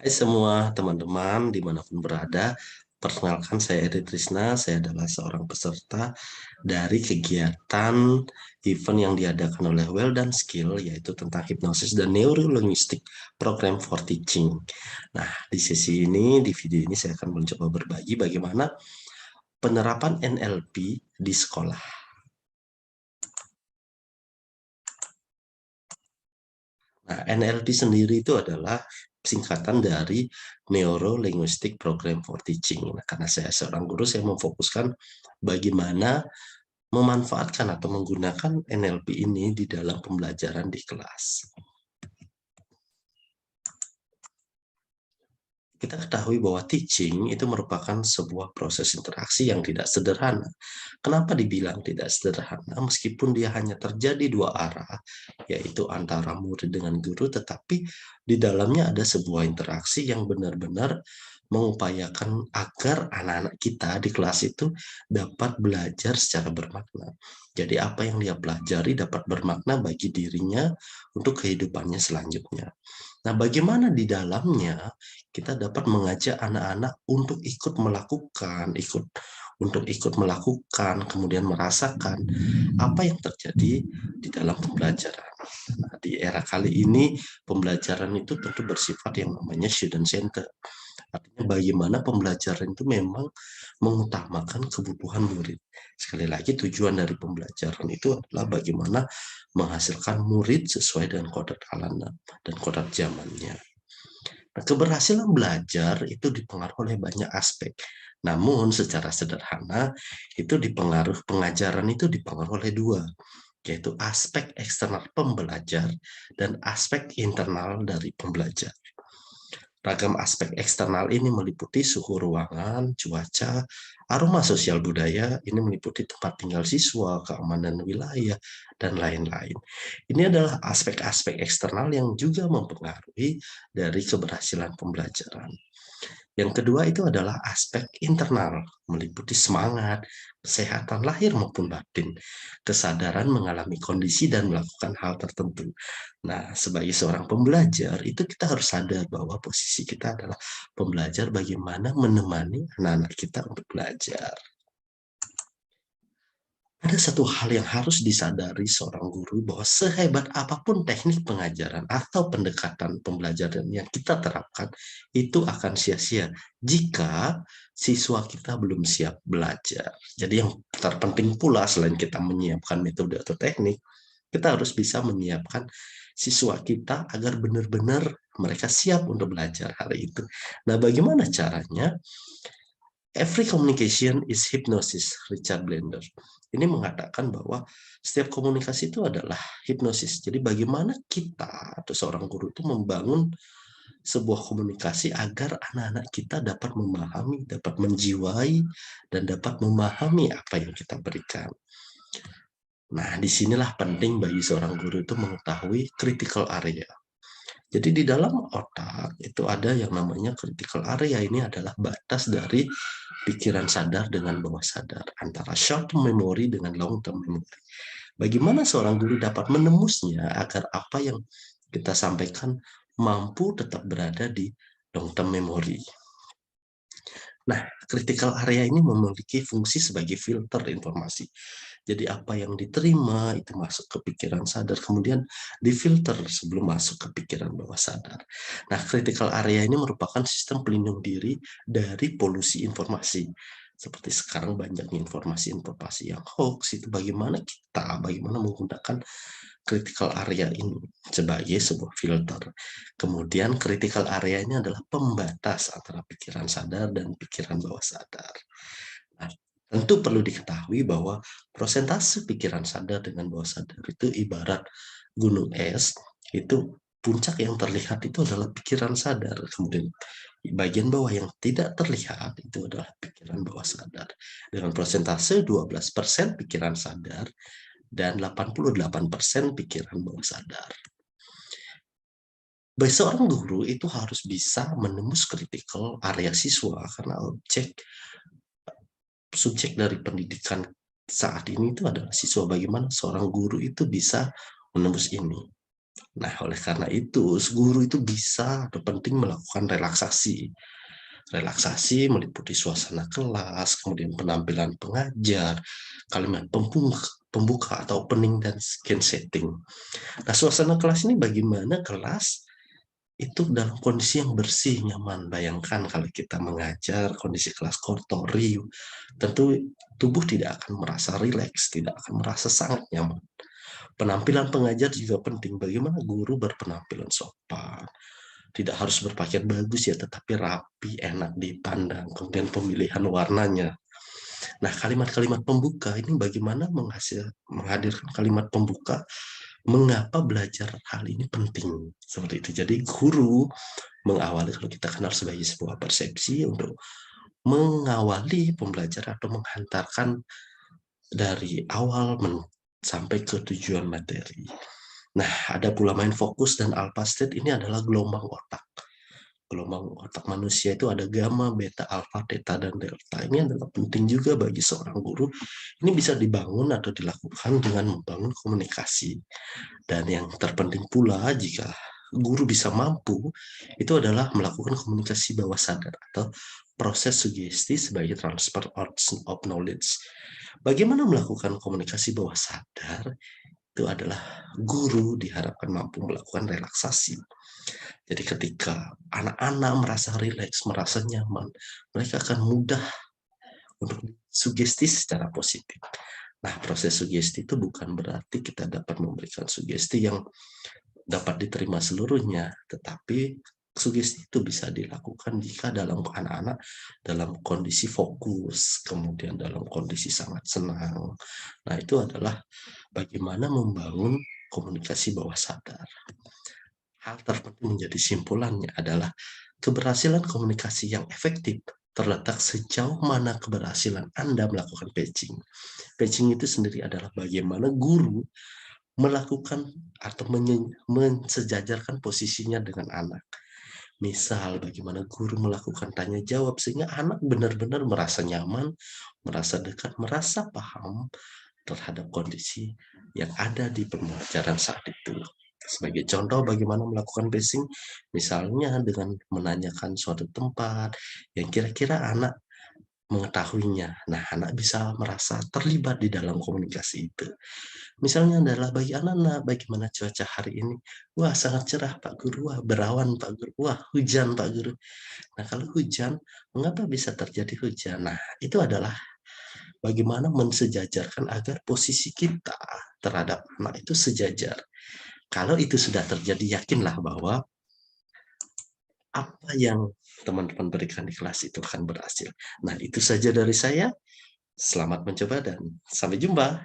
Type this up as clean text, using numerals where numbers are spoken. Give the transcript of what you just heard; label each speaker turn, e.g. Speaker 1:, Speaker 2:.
Speaker 1: Hai semua teman-teman dimanapun berada, perkenalkan saya Eri Trisna, saya adalah seorang peserta dari kegiatan event yang diadakan oleh Well dan Skill, yaitu tentang hipnosis dan neurolinguistik program for teaching. Nah, di sesi ini, di video ini saya akan mencoba berbagi bagaimana penerapan NLP di sekolah. Nah, NLP sendiri itu adalah singkatan dari Neuro Linguistic Program for Teaching. Nah, karena saya seorang guru, saya memfokuskan bagaimana memanfaatkan atau menggunakan NLP ini di dalam pembelajaran di kelas. Kita ketahui bahwa teaching itu merupakan sebuah proses interaksi yang tidak sederhana. Kenapa dibilang tidak sederhana? Meskipun dia hanya terjadi dua arah, yaitu antara murid dengan guru, tetapi di dalamnya ada sebuah interaksi yang benar-benar mengupayakan agar anak-anak kita di kelas itu dapat belajar secara bermakna. Jadi apa yang dia pelajari dapat bermakna bagi dirinya untuk kehidupannya selanjutnya. Nah, bagaimana di dalamnya kita dapat mengajak anak-anak untuk ikut melakukan, kemudian merasakan apa yang terjadi di dalam pembelajaran. Nah, di era kali ini, pembelajaran itu tentu bersifat yang namanya student center. Artinya bagaimana pembelajaran itu memang mengutamakan kebutuhan murid. Sekali lagi tujuan dari pembelajaran itu adalah bagaimana menghasilkan murid sesuai dengan kodrat alam dan kodrat zamannya. Nah, keberhasilan belajar itu dipengaruhi oleh banyak aspek. Namun secara sederhana itu pengajaran itu dipengaruhi oleh dua, yaitu aspek eksternal pembelajar dan aspek internal dari pembelajar. Ragam aspek eksternal ini meliputi suhu ruangan, cuaca, aroma sosial budaya, ini meliputi tempat tinggal siswa, keamanan wilayah, dan lain-lain. Ini adalah aspek-aspek eksternal yang juga mempengaruhi dari keberhasilan pembelajaran. Yang kedua itu adalah aspek internal, meliputi semangat, kesehatan lahir maupun batin, kesadaran mengalami kondisi dan melakukan hal tertentu. Nah, sebagai seorang pembelajar, itu kita harus sadar bahwa posisi kita adalah pembelajar bagaimana menemani anak-anak kita untuk belajar. Ada satu hal yang harus disadari seorang guru bahwa sehebat apapun teknik pengajaran atau pendekatan pembelajaran yang kita terapkan, itu akan sia-sia jika siswa kita belum siap belajar. Jadi yang terpenting pula selain kita menyiapkan metode atau teknik, kita harus bisa menyiapkan siswa kita agar benar-benar mereka siap untuk belajar hari itu. Nah, bagaimana caranya? Every communication is hypnosis, Richard Blender. Ini mengatakan bahwa setiap komunikasi itu adalah hipnosis. Jadi bagaimana kita atau seorang guru itu membangun sebuah komunikasi agar anak-anak kita dapat memahami, dapat menjiwai, dan dapat memahami apa yang kita berikan. Nah, disinilah penting bagi seorang guru itu mengetahui critical area. Jadi di dalam otak itu ada yang namanya critical area. Ini adalah batas dari pikiran sadar dengan bawah sadar, antara short term memory dengan long term memory. Bagaimana seorang guru dapat menemusnya agar apa yang kita sampaikan mampu tetap berada di long term memory. Nah, critical area ini memiliki fungsi sebagai filter informasi. Jadi apa yang diterima itu masuk ke pikiran sadar, kemudian difilter sebelum masuk ke pikiran bawah sadar. Nah, critical area ini merupakan sistem pelindung diri dari polusi informasi. Seperti sekarang banyaknya informasi-informasi yang hoax, itu bagaimana menggunakan critical area ini sebagai sebuah filter. Kemudian critical area ini adalah pembatas antara pikiran sadar dan pikiran bawah sadar. Nah, tentu perlu diketahui bahwa prosentase pikiran sadar dengan bawah sadar itu ibarat gunung es, itu puncak yang terlihat itu adalah pikiran sadar. Kemudian bagian bawah yang tidak terlihat itu adalah pikiran bawah sadar. Dengan prosentase 12% pikiran sadar dan 88% pikiran bawah sadar. Bagi seorang guru itu harus bisa menembus critical area siswa karena subjek dari pendidikan saat ini itu adalah siswa. Bagaimana seorang guru itu bisa menembus ini. Nah, oleh karena itu, guru itu bisa atau penting melakukan relaksasi. Relaksasi meliputi suasana kelas, kemudian penampilan pengajar, kalimat pembuka atau opening dan scan setting. Nah, suasana kelas ini bagaimana kelas itu dalam kondisi yang bersih, nyaman. Bayangkan kalau kita mengajar kondisi kelas kotor, riuh, tentu tubuh tidak akan merasa rileks, tidak akan merasa sangat nyaman. Penampilan pengajar juga penting. Bagaimana guru berpenampilan sopan. Tidak harus berpakaian bagus ya, tetapi rapi, enak dipandang. Kemudian pemilihan warnanya. Nah, kalimat-kalimat pembuka ini bagaimana menghadirkan kalimat pembuka, mengapa belajar hal ini penting. Seperti itu. Jadi guru mengawali, kalau kita kenal sebagai sebuah persepsi, untuk mengawali pembelajaran atau menghantarkan dari awal sampai ke tujuan materi. Nah, ada pula main fokus dan alpha state, ini adalah gelombang otak. Gelombang otak manusia itu ada gamma, beta, alpha, theta, dan delta. Ini adalah penting juga bagi seorang guru. Ini bisa dibangun atau dilakukan dengan membangun komunikasi. Dan yang terpenting pula, jika guru bisa mampu, itu adalah melakukan komunikasi bawah sadar atau proses sugesti sebagai transfer of knowledge. Bagaimana melakukan komunikasi bawah sadar? Itu adalah guru diharapkan mampu melakukan relaksasi. Jadi ketika anak-anak merasa rileks, merasa nyaman, mereka akan mudah untuk sugesti secara positif. Nah, proses sugesti itu bukan berarti kita dapat memberikan sugesti yang dapat diterima seluruhnya, tetapi sugesti itu bisa dilakukan jika dalam anak-anak dalam kondisi fokus, kemudian dalam kondisi sangat senang. Nah, itu adalah bagaimana membangun komunikasi bawah sadar. Hal terpenting menjadi simpulannya adalah keberhasilan komunikasi yang efektif terletak sejauh mana keberhasilan Anda melakukan patching. Patching itu sendiri adalah bagaimana guru melakukan atau mensejajarkan posisinya dengan anak. Misal bagaimana guru melakukan tanya jawab sehingga anak benar-benar merasa nyaman, merasa dekat, merasa paham terhadap kondisi yang ada di pembelajaran saat itu. Sebagai contoh bagaimana melakukan pacing, misalnya dengan menanyakan suatu tempat yang kira-kira anak mengetahuinya. Nah, anak bisa merasa terlibat di dalam komunikasi itu. Misalnya adalah bagi anak-anak, bagaimana cuaca hari ini? Wah, sangat cerah Pak Guru. Wah, berawan Pak Guru. Wah, hujan Pak Guru. Nah, kalau hujan, mengapa bisa terjadi hujan? Nah, itu adalah bagaimana mensejajarkan agar posisi kita terhadap anak itu sejajar. Kalau itu sudah terjadi, yakinlah bahwa apa yang teman-teman berikan di kelas itu akan berhasil. Nah, itu saja dari saya. Selamat mencoba dan sampai jumpa.